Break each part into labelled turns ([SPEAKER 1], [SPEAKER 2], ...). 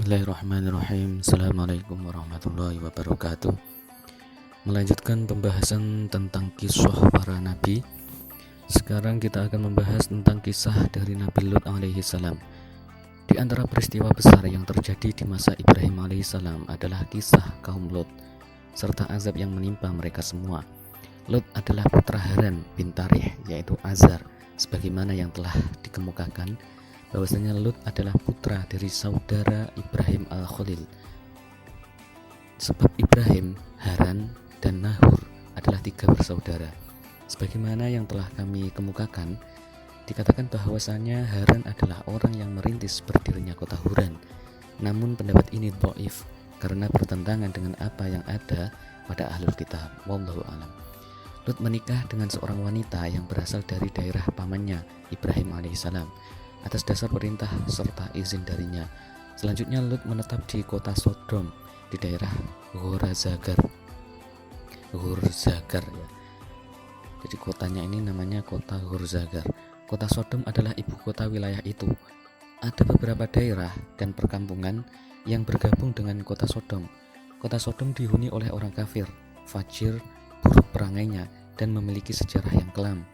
[SPEAKER 1] Bismillahirrahmanirrahim. Assalamualaikum warahmatullahi wabarakatuh. Melanjutkan pembahasan tentang kisah para nabi. Sekarang kita akan membahas tentang kisah dari Nabi Lut alaihi salam. Di antara peristiwa besar yang terjadi di masa Ibrahim alaihi salam adalah kisah kaum Lut serta azab yang menimpa mereka semua. Lut adalah putra Haran bin Tarih, yaitu Azar, sebagaimana yang telah dikemukakan bahwasanya Lut adalah putra dari saudara Ibrahim al-Khalil. Sebab Ibrahim, Haran, dan Nahur adalah 3 bersaudara. Sebagaimana yang telah kami kemukakan, dikatakan bahwasanya Haran adalah orang yang merintis berdirinya kota Huran. Namun pendapat ini dhaif karena bertentangan dengan apa yang ada pada ahlul kitab. Wallahu a'lam. Lut menikah dengan seorang wanita yang berasal dari daerah pamannya Ibrahim alaihissalam atas dasar perintah serta izin darinya. Selanjutnya Lut menetap di kota Sodom di daerah Ghurzagar ya. Jadi kotanya ini namanya kota Ghurzagar. Kota Sodom adalah ibu kota wilayah itu. Ada beberapa daerah dan perkampungan yang bergabung dengan kota Sodom. Kota Sodom dihuni oleh orang kafir, fajir, buruk perangainya, dan memiliki sejarah yang kelam.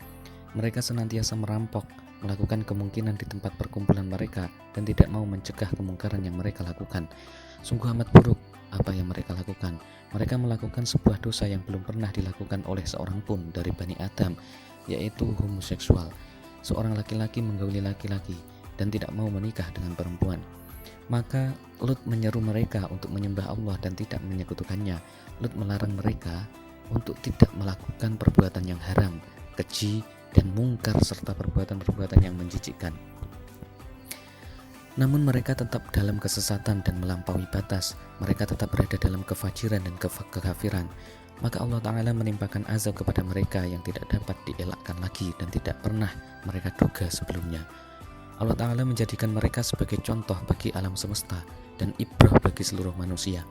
[SPEAKER 1] Mereka senantiasa merampok, melakukan kemungkinan di tempat perkumpulan mereka, dan tidak mau mencegah kemungkaran yang mereka lakukan. Sungguh amat buruk apa yang mereka lakukan. Mereka melakukan sebuah dosa yang belum pernah dilakukan oleh seorang pun dari Bani Adam, yaitu homoseksual. Seorang laki-laki menggauli laki-laki dan tidak mau menikah dengan perempuan. Maka Lut menyeru mereka untuk menyembah Allah dan tidak menyekutukannya. Lut melarang mereka untuk tidak melakukan perbuatan yang haram, keji, dan mungkar serta perbuatan-perbuatan yang menjijikkan. Namun mereka tetap dalam kesesatan dan melampaui batas. Mereka tetap berada dalam kefajiran dan kekafiran. Maka Allah Ta'ala menimpakan azab kepada mereka yang tidak dapat dielakkan lagi dan tidak pernah mereka duga sebelumnya. Allah Ta'ala menjadikan mereka sebagai contoh bagi alam semesta dan ibrah bagi seluruh manusia.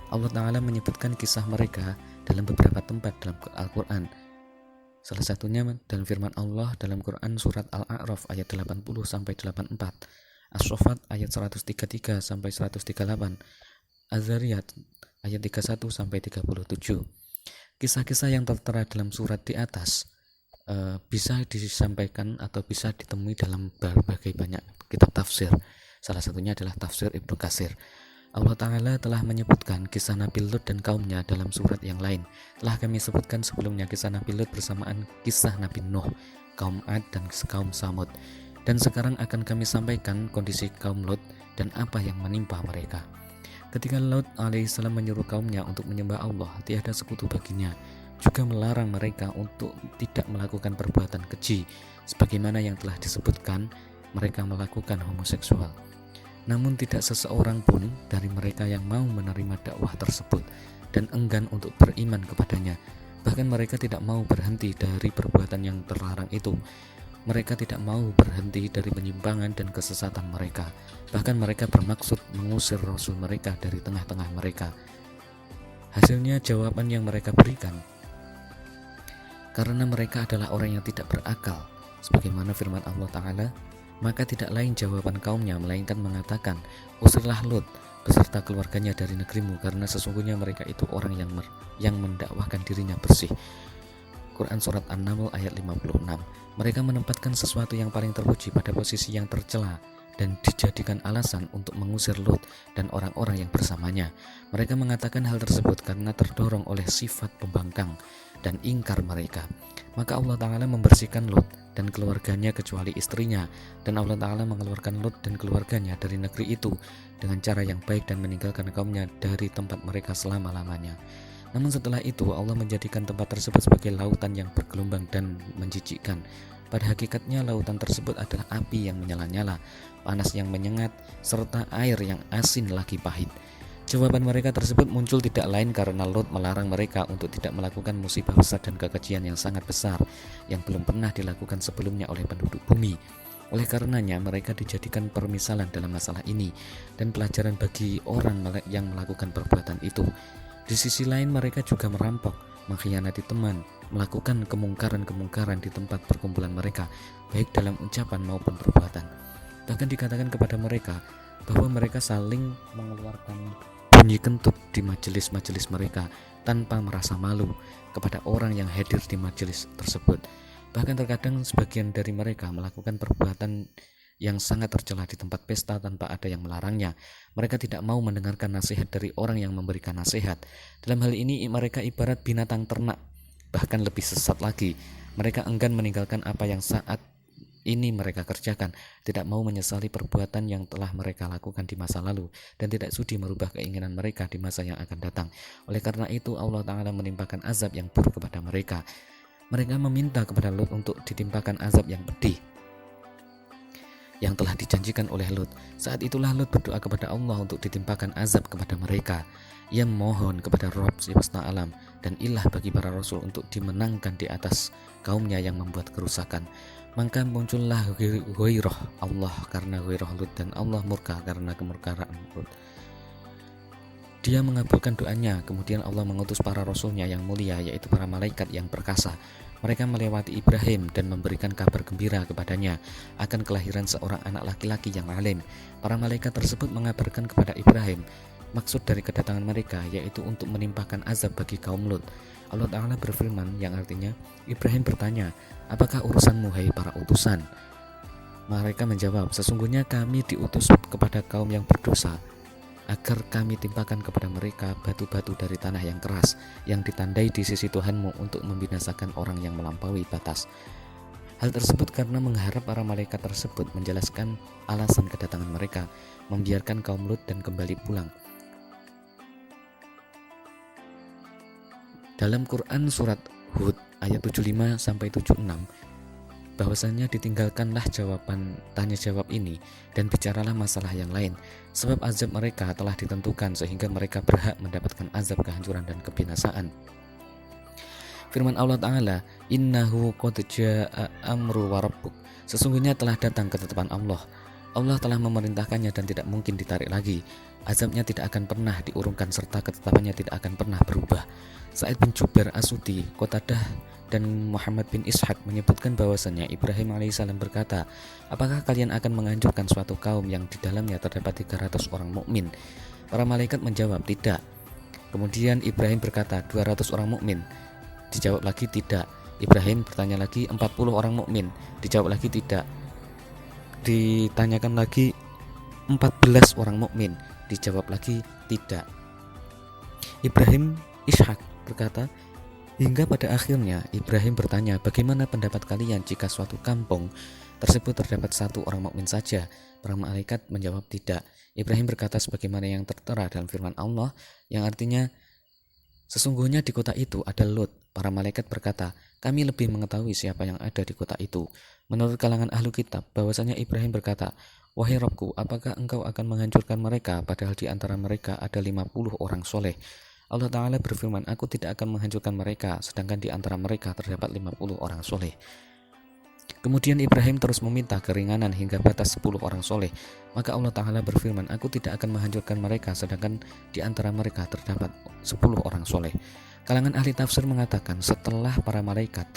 [SPEAKER 1] Allah Ta'ala menyebutkan kisah mereka dalam beberapa tempat dalam Al-Quran. Salah satunya dalam firman Allah dalam Quran surat Al-A'raf ayat 80-84, As-Saffat ayat 133-138, Az-Zariyat ayat 31-37. Kisah-kisah yang tertera dalam surat di atas bisa disampaikan atau bisa ditemui dalam berbagai banyak kitab tafsir. Salah satunya adalah tafsir Ibnu Katsir. Allah Ta'ala telah menyebutkan kisah Nabi Lut dan kaumnya dalam surat yang lain. Telah kami sebutkan sebelumnya kisah Nabi Lut bersamaan kisah Nabi Nuh, kaum Ad, dan kaum Samud. Dan sekarang akan kami sampaikan kondisi kaum Lut dan apa yang menimpa mereka. Ketika Lut alaihissalam menyuruh kaumnya untuk menyembah Allah, tiada sekutu baginya, juga melarang mereka untuk tidak melakukan perbuatan keji, sebagaimana yang telah disebutkan, mereka melakukan homoseksual. Namun tidak seseorang pun dari mereka yang mau menerima dakwah tersebut dan enggan untuk beriman kepadanya. Bahkan mereka tidak mau berhenti dari perbuatan yang terlarang itu. Mereka tidak mau berhenti dari penyimpangan dan kesesatan mereka. Bahkan mereka bermaksud mengusir Rasul mereka dari tengah-tengah mereka. Hasilnya jawaban yang mereka berikan, karena mereka adalah orang yang tidak berakal, sebagaimana firman Allah Ta'ala, maka tidak lain jawaban kaumnya melainkan mengatakan, usirlah Lut beserta keluarganya dari negerimu, karena sesungguhnya mereka itu orang yang mendakwahkan dirinya bersih. Quran surat An-Naml ayat 56. Mereka menempatkan sesuatu yang paling terpuji pada posisi yang tercela dan dijadikan alasan untuk mengusir Lut dan orang-orang yang bersamanya. Mereka mengatakan hal tersebut karena terdorong oleh sifat pembangkang dan ingkar mereka. Maka Allah Ta'ala membersihkan Lut dan keluarganya kecuali istrinya, dan Allah Ta'ala mengeluarkan Lut dan keluarganya dari negeri itu dengan cara yang baik dan meninggalkan kaumnya dari tempat mereka selama-lamanya. Namun setelah itu Allah menjadikan tempat tersebut sebagai lautan yang bergelombang dan menjijikkan. Pada hakikatnya lautan tersebut adalah api yang menyala-nyala, panas yang menyengat, serta air yang asin lagi pahit. Jawaban mereka tersebut muncul tidak lain karena Lut melarang mereka untuk tidak melakukan musibah besar dan kekejian yang sangat besar yang belum pernah dilakukan sebelumnya oleh penduduk bumi. Oleh karenanya mereka dijadikan permisalan dalam masalah ini dan pelajaran bagi orang yang melakukan perbuatan itu. Di sisi lain mereka juga merampok, mengkhianati teman, melakukan kemungkaran-kemungkaran di tempat perkumpulan mereka, baik dalam ucapan maupun perbuatan. Bahkan dikatakan kepada mereka, bahwa mereka saling mengeluarkan bunyi kentut di majelis-majelis mereka tanpa merasa malu kepada orang yang hadir di majelis tersebut. Bahkan terkadang sebagian dari mereka melakukan perbuatan yang sangat tercela di tempat pesta tanpa ada yang melarangnya. Mereka tidak mau mendengarkan nasihat dari orang yang memberikan nasihat. Dalam hal ini mereka ibarat binatang ternak, bahkan lebih sesat lagi. Mereka enggan meninggalkan apa yang saat ini mereka kerjakan, tidak mau menyesali perbuatan yang telah mereka lakukan di masa lalu, dan tidak sudi merubah keinginan mereka di masa yang akan datang. Oleh karena itu Allah Ta'ala menimpakan azab yang buruk kepada mereka. Mereka meminta kepada Lut untuk ditimpakan azab yang pedih yang telah dijanjikan oleh Lut. Saat itulah Lut berdoa kepada Allah untuk ditimpakan azab kepada mereka. Ia memohon kepada Rabb semesta alam dan ilah bagi para rasul untuk dimenangkan di atas kaumnya yang membuat kerusakan. Maka muncullah ghairah Allah karena ghairah Lut, dan Allah murka karena kemurkaan Lut. Dia mengabulkan doanya. Kemudian Allah mengutus para rasulnya yang mulia, yaitu para malaikat yang perkasa. Mereka melewati Ibrahim dan memberikan kabar gembira kepadanya akan kelahiran seorang anak laki-laki yang alim. Para malaikat tersebut mengabarkan kepada Ibrahim maksud dari kedatangan mereka, yaitu untuk menimpakan azab bagi kaum Lut. Allah Ta'ala berfirman yang artinya, Ibrahim bertanya, apakah urusanmu hai para utusan? Mereka menjawab, sesungguhnya kami diutus kepada kaum yang berdosa, agar kami timpakan kepada mereka batu-batu dari tanah yang keras yang ditandai di sisi Tuhanmu untuk membinasakan orang yang melampaui batas. Hal tersebut karena mengharap para malaikat tersebut menjelaskan alasan kedatangan mereka, membiarkan kaum Lut dan kembali pulang. Dalam Quran surat Hud ayat 75-76, bahwasanya ditinggalkanlah jawaban tanya jawab ini dan bicaralah masalah yang lain, sebab azab mereka telah ditentukan sehingga mereka berhak mendapatkan azab kehancuran dan kebinasaan. Firman Allah Ta'ala, innahu qad jaa amru wa rabbuk, sesungguhnya telah datang ketetapan Allah. Allah telah memerintahkannya dan tidak mungkin ditarik lagi. Azabnya tidak akan pernah diurungkan serta ketetapannya tidak akan pernah berubah. Sa'id bin Jubair As-Sudi, Qatadah dan Muhammad bin Ishaq menyebutkan bahwasanya Ibrahim alaihissalam berkata, apakah kalian akan menghancurkan suatu kaum yang di dalamnya terdapat 300 orang mukmin? Para malaikat menjawab, tidak. Kemudian Ibrahim berkata, 200 orang mukmin. Dijawab lagi, tidak. Ibrahim bertanya lagi, 40 orang mukmin. Dijawab lagi, tidak. Ditanyakan lagi, 14 orang mukmin. Dijawab lagi, tidak. Ibrahim Ishaq berkata, hingga pada akhirnya Ibrahim bertanya, bagaimana pendapat kalian jika suatu kampung tersebut terdapat 1 orang mukmin saja? Para malaikat menjawab, tidak. Ibrahim berkata sebagaimana yang tertera dalam firman Allah yang artinya, sesungguhnya di kota itu ada Lut. Para malaikat berkata, kami lebih mengetahui siapa yang ada di kota itu. Menurut kalangan ahlu kitab, bahwasanya Ibrahim berkata, wahai Rabbku, apakah engkau akan menghancurkan mereka padahal di antara mereka ada 50 orang soleh? Allah Ta'ala berfirman, aku tidak akan menghancurkan mereka sedangkan di antara mereka terdapat 50 orang soleh. Kemudian Ibrahim terus meminta keringanan hingga batas 10 orang soleh. Maka Allah Ta'ala berfirman, aku tidak akan menghancurkan mereka sedangkan di antara mereka terdapat 10 orang soleh. Kalangan ahli tafsir mengatakan setelah para malaikat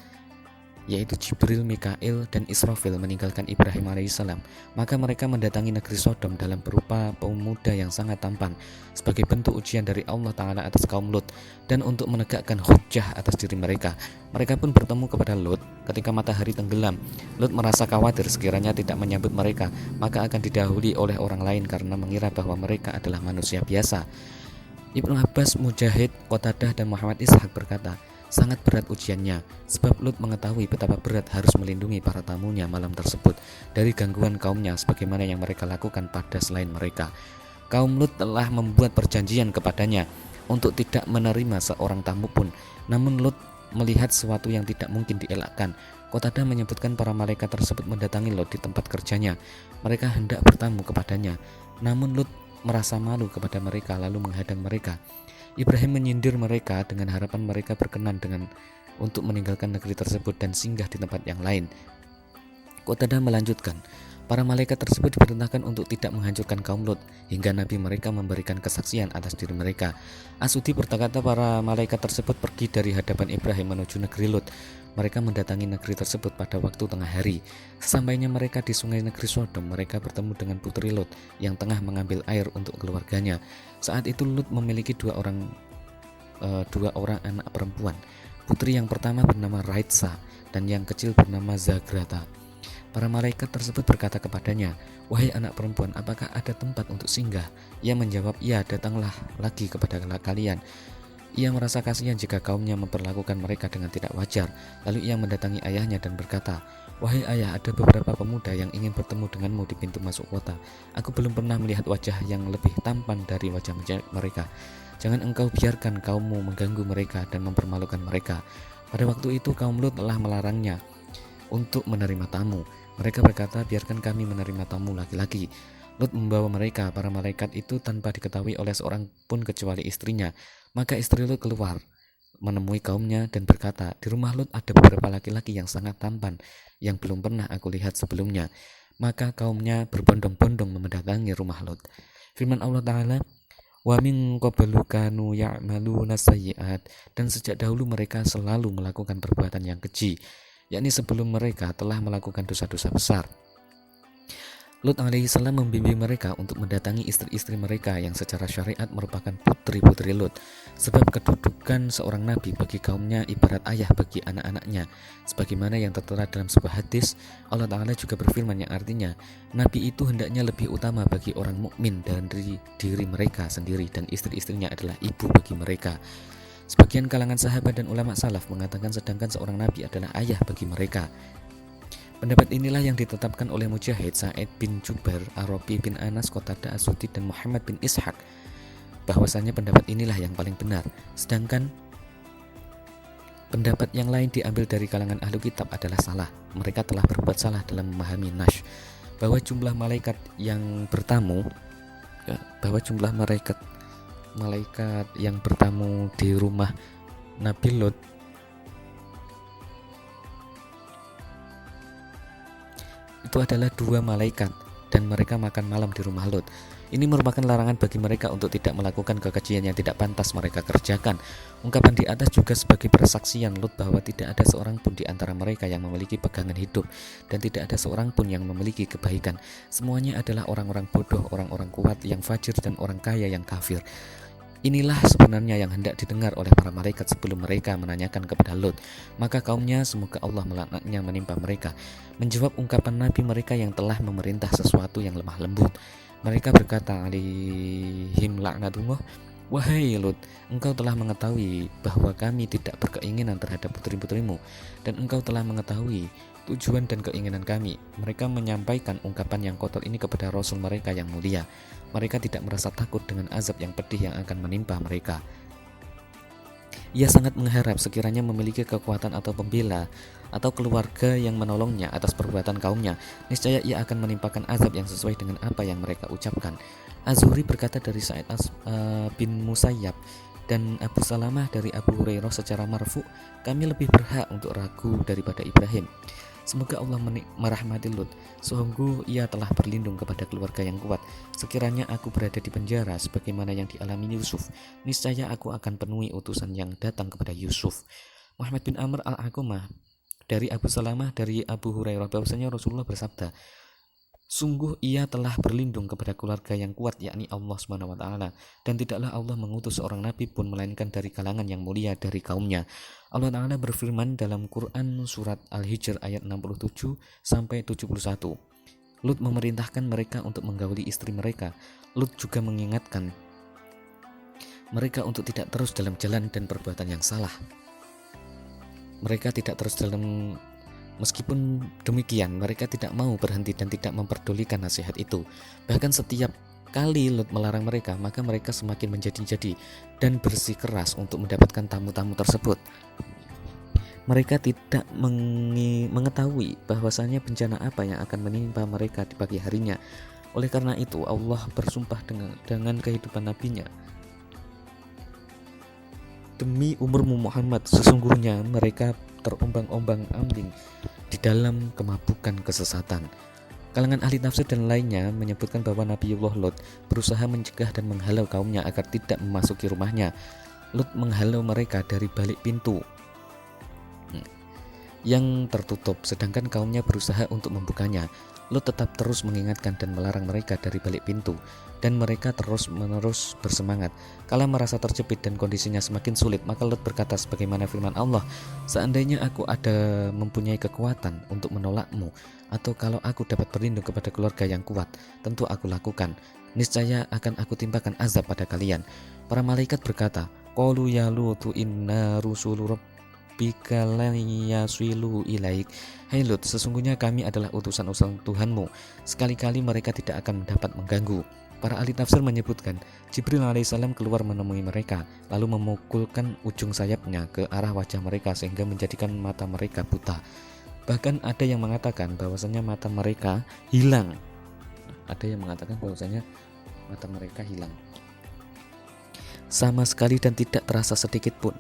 [SPEAKER 1] yaitu Jibril, Mikail, dan Israfil meninggalkan Ibrahim alaihissalam, maka mereka mendatangi negeri Sodom dalam berupa pemuda yang sangat tampan sebagai bentuk ujian dari Allah Ta'ala atas kaum Lut dan untuk menegakkan hujjah atas diri mereka. Mereka pun bertemu kepada Lut ketika matahari tenggelam. Lut merasa khawatir sekiranya tidak menyambut mereka, maka akan didahului oleh orang lain karena mengira bahwa mereka adalah manusia biasa. Ibnu Abbas, Mujahid, Qatadah, dan Muhammad Ishaq berkata, sangat berat ujiannya, sebab Lut mengetahui betapa berat harus melindungi para tamunya malam tersebut dari gangguan kaumnya sebagaimana yang mereka lakukan pada selain mereka. Kaum Lut telah membuat perjanjian kepadanya untuk tidak menerima seorang tamu pun, namun Lut melihat sesuatu yang tidak mungkin dielakkan. Qatadah menyebutkan para malaikat tersebut mendatangi Lut di tempat kerjanya. Mereka hendak bertamu kepadanya, namun Lut merasa malu kepada mereka lalu menghadang mereka. Ibrahim menyindir mereka dengan harapan mereka berkenan untuk meninggalkan negeri tersebut dan singgah di tempat yang lain. Qatadah melanjutkan, para malaikat tersebut diperintahkan untuk tidak menghancurkan kaum Lut hingga Nabi mereka memberikan kesaksian atas diri mereka. As-Sudi berkata para malaikat tersebut pergi dari hadapan Ibrahim menuju negeri Lut. Mereka mendatangi negeri tersebut pada waktu tengah hari. Sesampainya mereka di sungai negeri Sodom, mereka bertemu dengan putri Lot yang tengah mengambil air untuk keluarganya. Saat itu Lot memiliki dua orang anak perempuan. Putri yang pertama bernama Raitsa dan yang kecil bernama Zagrata. Para malaikat tersebut berkata kepadanya, "Wahai anak perempuan, apakah ada tempat untuk singgah?" Ia menjawab, "Ya, datanglah lagi kepada kalian." Ia merasa kasihan jika kaumnya memperlakukan mereka dengan tidak wajar. Lalu ia mendatangi ayahnya dan berkata, "Wahai ayah, ada beberapa pemuda yang ingin bertemu denganmu di pintu masuk kota. Aku belum pernah melihat wajah yang lebih tampan dari wajah mereka. Jangan engkau biarkan kaummu mengganggu mereka dan mempermalukan mereka." Pada waktu itu kaum Lut telah melarangnya untuk menerima tamu. Mereka berkata, "Biarkan kami menerima tamu laki-laki." Lut membawa mereka, para malaikat itu, tanpa diketahui oleh seorang pun kecuali istrinya. Maka istri Lut keluar menemui kaumnya dan berkata, "Di rumah Lut ada beberapa laki-laki yang sangat tampan yang belum pernah aku lihat sebelumnya." Maka kaumnya berbondong-bondong mendatangi rumah Lut. Firman Allah Ta'ala, "Wa min qablu kanu ya'maluna sayyi'at," dan sejak dahulu mereka selalu melakukan perbuatan yang keji, yakni sebelum mereka telah melakukan dosa-dosa besar. Lut alaihissalam membimbing mereka untuk mendatangi istri-istri mereka yang secara syariat merupakan putri-putri Lut. Sebab kedudukan seorang nabi bagi kaumnya ibarat ayah bagi anak-anaknya. Sebagaimana yang tertera dalam sebuah hadis, Allah Ta'ala juga berfirman yang artinya, nabi itu hendaknya lebih utama bagi orang mukmin dari diri mereka sendiri, dan istri-istrinya adalah ibu bagi mereka. Sebagian kalangan sahabat dan ulama salaf mengatakan sedangkan seorang nabi adalah ayah bagi mereka. Pendapat inilah yang ditetapkan oleh Mujahid, Sa'id bin Jubair, Arabi bin Anas, Qatadah, As-Suddi, dan Muhammad bin Ishaq, bahwasanya pendapat inilah yang paling benar. Sedangkan pendapat yang lain diambil dari kalangan ahlu kitab adalah salah. Mereka telah berbuat salah dalam memahami Nash, bahwa jumlah malaikat yang bertamu yang bertamu di rumah Nabi Lot itu adalah dua malaikat, dan mereka makan malam di rumah Lot. Ini merupakan larangan bagi mereka untuk tidak melakukan kekejian yang tidak pantas mereka kerjakan. Ungkapan di atas juga sebagai persaksian Lot bahwa tidak ada seorang pun di antara mereka yang memiliki pegangan hidup, dan tidak ada seorang pun yang memiliki kebaikan. Semuanya adalah orang-orang bodoh, orang-orang kuat yang fajir, dan orang kaya yang kafir. Inilah sebenarnya yang hendak didengar oleh para malaikat sebelum mereka menanyakan kepada Lot. Maka kaumnya, semoga Allah melaknatnya, menimpa mereka. Menjawab ungkapan Nabi mereka yang telah memerintah sesuatu yang lemah lembut. Mereka berkata, alaihim laknatullah, "Wahai Lot, engkau telah mengetahui bahwa kami tidak berkeinginan terhadap putri-putrimu, dan engkau telah mengetahui tujuan dan keinginan kami." Mereka menyampaikan ungkapan yang kotor ini kepada Rasul mereka yang mulia. Mereka tidak merasa takut dengan azab yang pedih yang akan menimpa mereka. Ia sangat mengharap sekiranya memiliki kekuatan atau pembela atau keluarga yang menolongnya atas perbuatan kaumnya, niscaya ia akan menimpakan azab yang sesuai dengan apa yang mereka ucapkan. Az-Zuhri berkata dari Sa'id bin Musayyab dan Abu Salamah dari Abu Hurairah secara marfu, "Kami lebih berhak untuk ragu daripada Ibrahim. Semoga Allah merahmati Lut. Sungguh ia telah berlindung kepada keluarga yang kuat. Sekiranya aku berada di penjara sebagaimana yang dialami Yusuf, niscaya aku akan penuhi utusan yang datang kepada Yusuf." Muhammad bin Amr al-Akumah dari Abu Salamah dari Abu Hurairah bahwasanya Rasulullah bersabda, "Sungguh ia telah berlindung kepada keluarga yang kuat, yakni Allah SWT, dan tidaklah Allah mengutus seorang nabi pun melainkan dari kalangan yang mulia dari kaumnya." Allah Ta'ala berfirman dalam Quran surat Al-Hijr ayat 67 sampai 71. Lut memerintahkan mereka untuk menggauli istri mereka. Lut juga mengingatkan mereka untuk tidak terus dalam jalan dan perbuatan yang salah. Meskipun demikian, mereka tidak mau berhenti dan tidak memperdulikan nasihat itu. Bahkan setiap kali Lut melarang mereka, maka mereka semakin menjadi-jadi dan bersikeras untuk mendapatkan tamu-tamu tersebut. Mereka tidak mengetahui bahwasanya bencana apa yang akan menimpa mereka di pagi harinya. Oleh karena itu, Allah bersumpah dengan kehidupan nabinya, "Demi umurmu Muhammad, sesungguhnya mereka terombang-ombang-ambing di dalam kemabukan kesesatan." Kalangan ahli tafsir dan lainnya menyebutkan bahwa Nabiullah Lut berusaha mencegah dan menghalau kaumnya agar tidak memasuki rumahnya. Lut menghalau mereka dari balik pintu. yang tertutup, sedangkan kaumnya berusaha untuk membukanya. Lot tetap terus mengingatkan dan melarang mereka dari balik pintu, dan mereka terus-menerus bersemangat. Kala merasa terjepit dan kondisinya semakin sulit, maka Lot berkata sebagaimana firman Allah, "Seandainya aku ada mempunyai kekuatan untuk menolakmu, atau kalau aku dapat berlindung kepada keluarga yang kuat, tentu aku lakukan. Niscaya akan aku timpakan azab pada kalian." Para malaikat berkata, "Qalu ya Lutu inna rusulu rabbika lan yasilu ilaik." Hai Lut, sesungguhnya kami adalah utusan-utusan Tuhanmu. Sekali-kali mereka tidak akan dapat mengganggu. Para ahli tafsir menyebutkan, Jibril alaihissalam keluar menemui mereka, lalu memukulkan ujung sayapnya ke arah wajah mereka sehingga menjadikan mata mereka buta. Bahkan ada yang mengatakan bahwasanya mata mereka hilang. Sama sekali dan tidak terasa sedikit pun,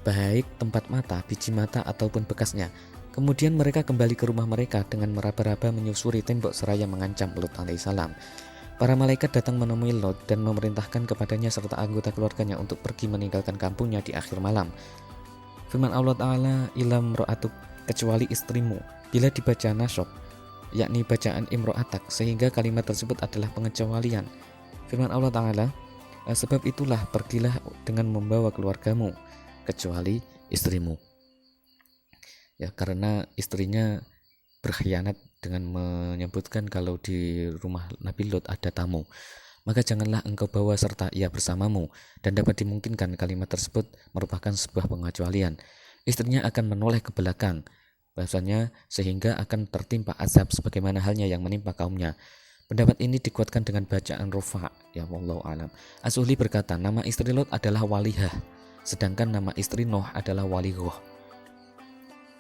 [SPEAKER 1] baik tempat mata, biji mata ataupun bekasnya. Kemudian mereka kembali ke rumah mereka dengan meraba-raba menyusuri tembok seraya mengancam Lot alaihissalam. Para malaikat datang menemui Lot dan memerintahkan kepadanya serta anggota keluarganya untuk pergi meninggalkan kampungnya di akhir malam. Firman Allah Ta'ala, "Ilam ro'atuk," kecuali istrimu, bila dibaca nasob, yakni bacaan imro'atak, sehingga kalimat tersebut adalah pengecualian. Firman Allah Ta'ala, "Sebab itulah pergilah dengan membawa keluargamu, kecuali istrimu." Ya, karena istrinya berkhianat dengan menyebutkan kalau di rumah Nabi Lot ada tamu, maka janganlah engkau bawa serta ia bersamamu, dan dapat dimungkinkan kalimat tersebut merupakan sebuah pengecualian. Istrinya akan menoleh ke belakang, bahasanya sehingga akan tertimpa azab sebagaimana halnya yang menimpa kaumnya. Pendapat ini dikuatkan dengan bacaan Rufa', ya wallahu alam. As-Suhli berkata, nama istri Lot adalah Walihah, sedangkan nama istri Nuh adalah Waligoh.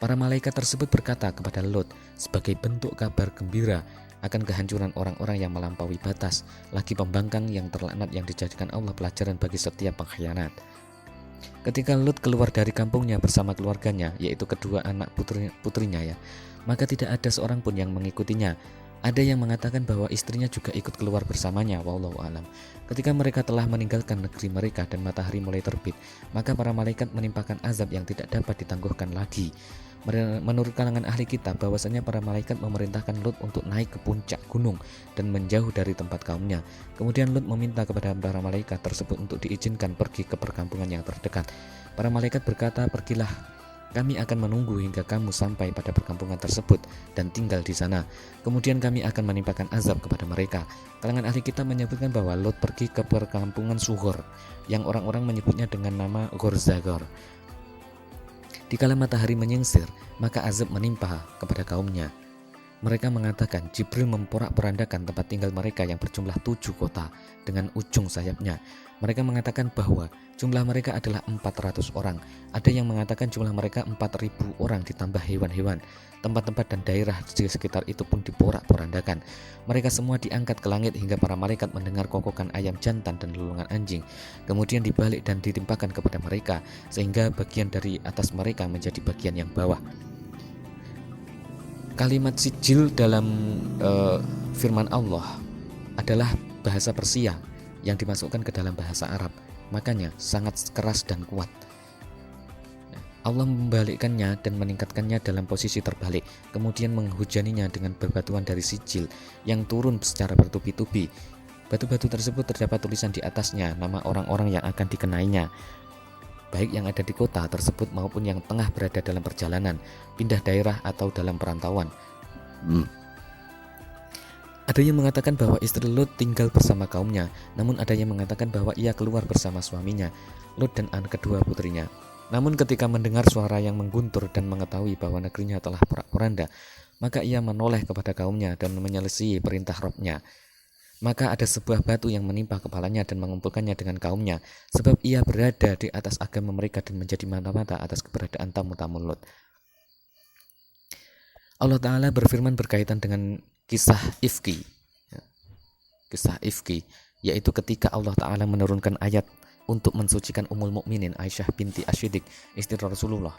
[SPEAKER 1] Para malaikat tersebut berkata kepada Lot sebagai bentuk kabar gembira akan kehancuran orang-orang yang melampaui batas, lagi pembangkang yang terlaknat yang dijadikan Allah pelajaran bagi setiap pengkhianat. Ketika Lot keluar dari kampungnya bersama keluarganya, yaitu kedua anak putrinya ya, maka tidak ada seorang pun yang mengikutinya. Ada yang mengatakan bahwa istrinya juga ikut keluar bersamanya, wallahu alam. Ketika mereka telah meninggalkan negeri mereka dan matahari mulai terbit, maka para malaikat menimpakan azab yang tidak dapat ditangguhkan lagi. Menurut kalangan ahli kitab, bahwasanya para malaikat memerintahkan Lut untuk naik ke puncak gunung dan menjauh dari tempat kaumnya. Kemudian Lut meminta kepada para malaikat tersebut untuk diizinkan pergi ke perkampungan yang terdekat. Para malaikat berkata, "Pergilah, kami akan menunggu hingga kamu sampai pada perkampungan tersebut dan tinggal di sana. Kemudian kami akan menimpakan azab kepada mereka." Kalangan ahli kitab menyebutkan bahwa Lot pergi ke perkampungan Sughor, yang orang-orang menyebutnya dengan nama Gorzagor. Dikala matahari menyingsir, maka azab menimpa kepada kaumnya. Mereka mengatakan Jibril memporak-porandakan tempat tinggal mereka yang berjumlah 7 kota dengan ujung sayapnya. Mereka mengatakan bahwa jumlah mereka adalah 400 orang. Ada yang mengatakan jumlah mereka 4.000 orang ditambah hewan-hewan. Tempat-tempat dan daerah di sekitar itu pun diporak-porandakan. Mereka semua diangkat ke langit hingga para malaikat mendengar kokokan ayam jantan dan lulungan anjing. Kemudian dibalik dan ditimpakan kepada mereka, sehingga bagian dari atas mereka menjadi bagian yang bawah. Kalimat sijil dalam firman Allah adalah bahasa Persia yang dimasukkan ke dalam bahasa Arab, makanya sangat keras dan kuat. Allah membalikkannya dan meningkatkannya dalam posisi terbalik, kemudian menghujaninya dengan bebatuan dari sijil yang turun secara bertubi-tubi. Batu-batu tersebut terdapat tulisan di atasnya nama orang-orang yang akan dikenainya, baik yang ada di kota tersebut maupun yang tengah berada dalam perjalanan, pindah daerah atau dalam perantauan. Ada yang mengatakan bahwa istri Lot tinggal bersama kaumnya, namun ada yang mengatakan bahwa ia keluar bersama suaminya, Lot dan anak kedua putrinya. Namun ketika mendengar suara yang mengguntur dan mengetahui bahwa negerinya telah porak-poranda, maka ia menoleh kepada kaumnya dan menyelesaikan perintah Rabb-nya. Maka ada sebuah batu yang menimpa kepalanya dan mengumpulkannya dengan kaumnya, sebab ia berada di atas agama mereka dan menjadi mata-mata atas keberadaan tamu-tamu Lot. Allah Ta'ala berfirman berkaitan dengan kisah Ifki, yaitu ketika Allah Ta'ala menurunkan ayat untuk mensucikan Ummul Mukminin Aisyah binti Asy-Syiddiq, istri Rasulullah.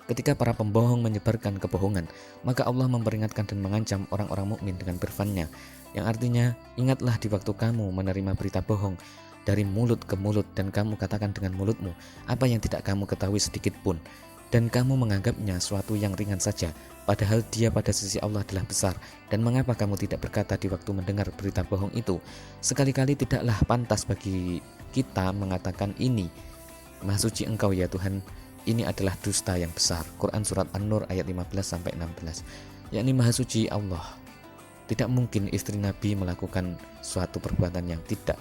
[SPEAKER 1] Ketika para pembohong menyebarkan kebohongan, maka Allah memperingatkan dan mengancam orang-orang mukmin dengan firman-Nya, yang artinya, ingatlah di waktu kamu menerima berita bohong dari mulut ke mulut dan kamu katakan dengan mulutmu apa yang tidak kamu ketahui sedikit pun. dan kamu menganggapnya suatu yang ringan saja, padahal dia pada sisi Allah adalah besar. Dan mengapa kamu tidak berkata di waktu mendengar berita bohong itu, sekali-kali tidaklah pantas bagi kita mengatakan ini, Maha suci Engkau ya Tuhan, ini adalah dusta yang besar. Quran Surat An-Nur ayat 15-16. Yakni Maha suci Allah, tidak mungkin istri Nabi melakukan suatu perbuatan yang tidak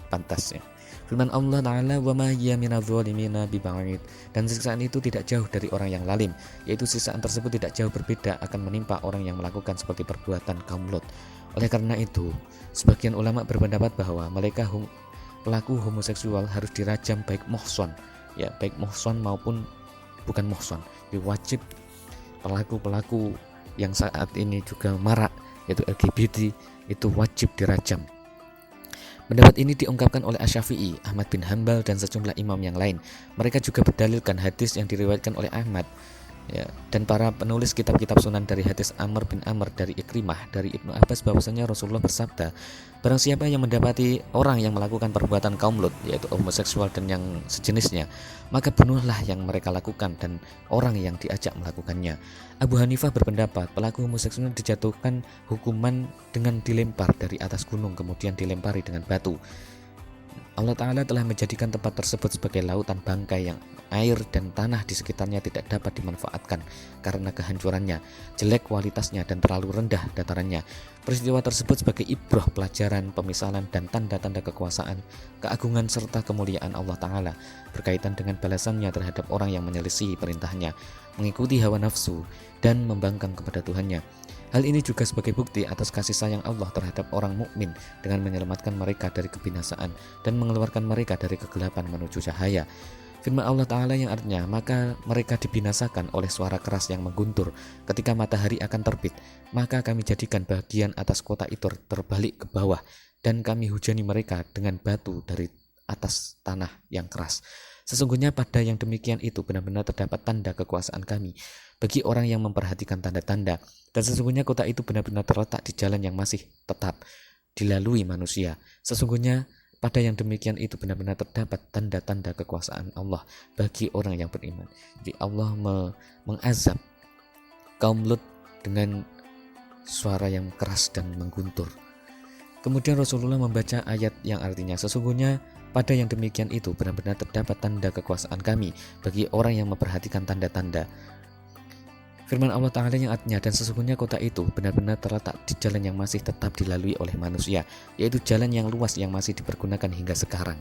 [SPEAKER 1] pantasnya. Firman Allah Ta'ala, wa ma hiya minadh dhalimina biba'id, dan siksaan itu tidak jauh dari orang yang lalim, yaitu siksaan tersebut tidak jauh berbeda akan menimpa orang yang melakukan seperti perbuatan kaum Lot. Oleh karena itu, sebagian ulama berpendapat bahwa mereka pelaku homoseksual harus dirajam baik muhson, ya baik muhson maupun bukan muhson. Wajib pelaku-pelaku yang saat ini juga marak, yaitu LGBT, itu wajib dirajam. Pendapat ini diungkapkan oleh Asy-Syafi'i, Ahmad bin Hanbal, dan sejumlah imam yang lain. Mereka juga berdalilkan hadis yang diriwayatkan oleh Ahmad, ya, dan para penulis kitab-kitab sunan dari hadis Amr bin Amr dari Ikrimah dari Ibnu Abbas bahwasanya Rasulullah bersabda, barang siapa yang mendapati orang yang melakukan perbuatan kaum Lot, yaitu homoseksual dan yang sejenisnya, maka bunuhlah yang mereka lakukan dan orang yang diajak melakukannya. Abu Hanifah berpendapat pelaku homoseksual dijatuhkan hukuman dengan dilempar dari atas gunung kemudian dilempari dengan batu. Allah Ta'ala telah menjadikan tempat tersebut sebagai lautan bangkai yang air dan tanah di sekitarnya tidak dapat dimanfaatkan karena kehancurannya, jelek kualitasnya, dan terlalu rendah datarannya. Peristiwa tersebut sebagai ibrah, pelajaran, pemisalan, dan tanda-tanda kekuasaan, keagungan, serta kemuliaan Allah Ta'ala berkaitan dengan balasannya terhadap orang yang menyelisihi perintahnya, mengikuti hawa nafsu, dan membangkang kepada Tuhannya. Hal ini juga sebagai bukti atas kasih sayang Allah terhadap orang mukmin dengan menyelamatkan mereka dari kebinasaan dan mengeluarkan mereka dari kegelapan menuju cahaya. Firman Allah Ta'ala yang artinya, maka mereka dibinasakan oleh suara keras yang mengguntur ketika matahari akan terbit, maka kami jadikan bagian atas kota itu terbalik ke bawah, dan kami hujani mereka dengan batu dari atas tanah yang keras. Sesungguhnya pada yang demikian itu benar-benar terdapat tanda kekuasaan kami bagi orang yang memperhatikan tanda-tanda, dan sesungguhnya kota itu benar-benar terletak di jalan yang masih tetap dilalui manusia. Sesungguhnya pada yang demikian itu benar-benar terdapat tanda-tanda kekuasaan Allah bagi orang yang beriman. Jadi Allah mengazab kaum Lut dengan suara yang keras dan mengguntur. Kemudian Rasulullah membaca ayat yang artinya, sesungguhnya pada yang demikian itu benar-benar terdapat tanda kekuasaan kami bagi orang yang memperhatikan tanda-tanda. Firman Allah Ta'ala yang artinya, dan sesungguhnya kota itu benar-benar terletak di jalan yang masih tetap dilalui oleh manusia, yaitu jalan yang luas yang masih dipergunakan hingga sekarang.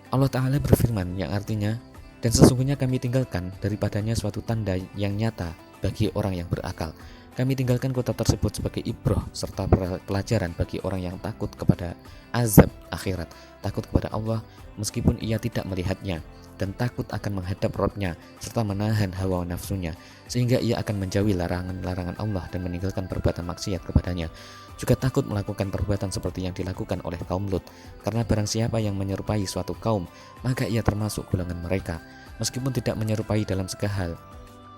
[SPEAKER 1] Allah Ta'ala berfirman yang artinya, dan sesungguhnya kami tinggalkan daripadanya suatu tanda yang nyata bagi orang yang berakal. Kami tinggalkan kota tersebut sebagai ibrah serta pelajaran bagi orang yang takut kepada azab akhirat, takut kepada Allah meskipun ia tidak melihatnya, dan takut akan menghadap Rabb-Nya serta menahan hawa nafsunya, sehingga ia akan menjauhi larangan-larangan Allah dan meninggalkan perbuatan maksiat kepadanya. Juga takut melakukan perbuatan seperti yang dilakukan oleh kaum Lut, karena barang siapa yang menyerupai suatu kaum, maka ia termasuk golongan mereka, meskipun tidak menyerupai dalam segala hal.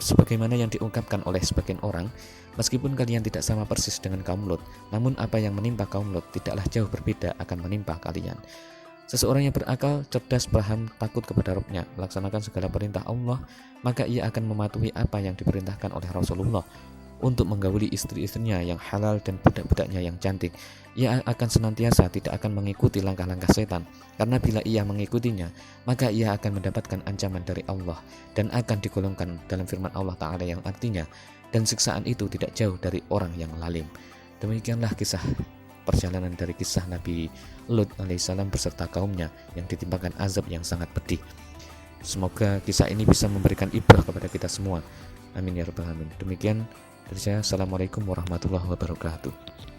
[SPEAKER 1] Sebagaimana yang diungkapkan oleh sebagian orang, meskipun kalian tidak sama persis dengan kaum Lut, namun apa yang menimpa kaum Lut tidaklah jauh berbeda akan menimpa kalian. Seseorang yang berakal, cerdas, paham, takut kepada Rabb-Nya, melaksanakan segala perintah Allah, maka ia akan mematuhi apa yang diperintahkan oleh Rasulullah untuk menggauli istri-istrinya yang halal dan budak-budaknya yang cantik. Ia akan senantiasa tidak akan mengikuti langkah-langkah setan, karena bila ia mengikutinya, maka ia akan mendapatkan ancaman dari Allah dan akan digolongkan dalam firman Allah Ta'ala yang artinya, dan siksaan itu tidak jauh dari orang yang lalim. Demikianlah kisah perjalanan dari kisah Nabi Lut alaihissalam beserta kaumnya yang ditimpakan azab yang sangat pedih. Semoga kisah ini bisa memberikan ibrah kepada kita semua. Amin ya rabbal alamin. Demikian dari saya. Assalamualaikum warahmatullahi wabarakatuh.